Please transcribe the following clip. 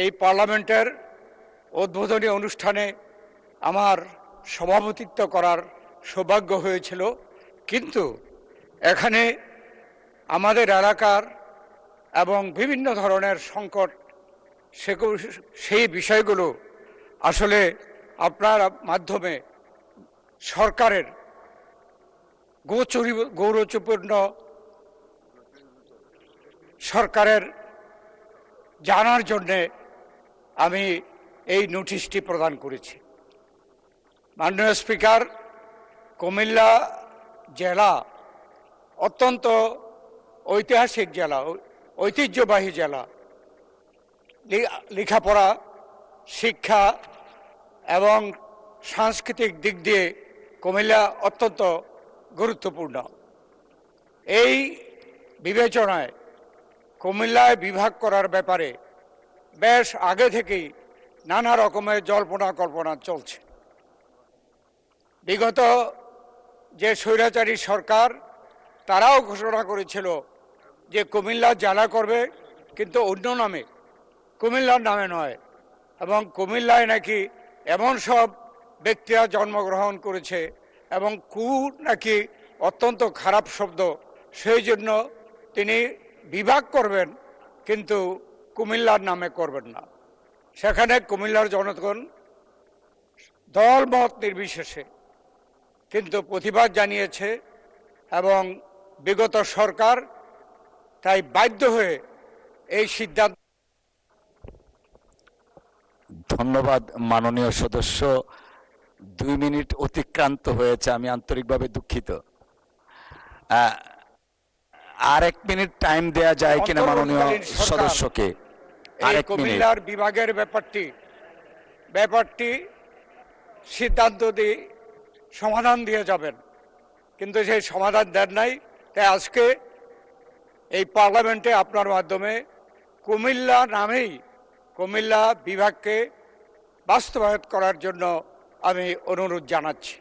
এই পার্লামেন্টের উদ্বোধনী অনুষ্ঠানে আমার সভাপতিত্ব করার সৌভাগ্য হয়েছিল, কিন্তু এখানে আমাদের এলাকার এবং বিভিন্ন ধরনের সংকট সেই বিষয়গুলো আসলে আপনার মাধ্যমে সরকারের গৌরবপূর্ণ সরকারের জানার জন্যে আমি এই নোটিশটি প্রদান করেছি। মাননীয় স্পিকার, কুমিল্লা জেলা অত্যন্ত ঐতিহাসিক জেলা, ঐতিহ্যবাহী জেলা। লেখাপড়া, শিক্ষা এবং সাংস্কৃতিক দিক দিয়ে কুমিল্লা অত্যন্ত গুরুত্বপূর্ণ। এই বিবেচনায় কুমিল্লায় বিভাগ করার ব্যাপারে বেশ আগে থেকেই নানা রকমের জল্পনা কল্পনা চলছে। বিগত যে স্বৈরাচারী সরকার, তারাও ঘোষণা করেছিল যে কুমিল্লা জেলা করবে, কিন্তু অন্য নামে, কুমিল্লার নামে নয়। এবং কুমিল্লায় নাকি এমন সব ব্যক্তিরা জন্মগ্রহণ করেছে এবং নাকি অত্যন্ত খারাপ শব্দ, সেই জন্য তিনি বিভাগ করবেন কিন্তু কুমিল্লার নামে করবেন না। সেখানে কুমিল্লার জনগণ দলমত নির্বিশেষে কিন্তু প্রতিবাদ জানিয়েছে এবং বিগত সরকার তাই বাধ্য হয়ে এই সিদ্ধান্ত। ধন্যবাদ মাননীয় সদস্য। 2 মিনিট অতিক্রান্ত হয়েছে, আমি আন্তরিকভাবে দুঃখিত। আর 1 মিনিট টাইম দেয়া যায় কিনা মাননীয় সদস্যকে? কুমিল্লার বিভাগের ব্যাপারটি সিদ্ধান্ত দিয়ে সমাধান দিয়ে যাবেন, কিন্তু সেই সমাধান দেন নাই। তাই আজকে এই পার্লামেন্টে আপনার মাধ্যমে কুমিল্লা নামেই কুমিল্লা বিভাগকে বাস্তবায়ন করার জন্য আমি অনুরোধ জানাচ্ছি।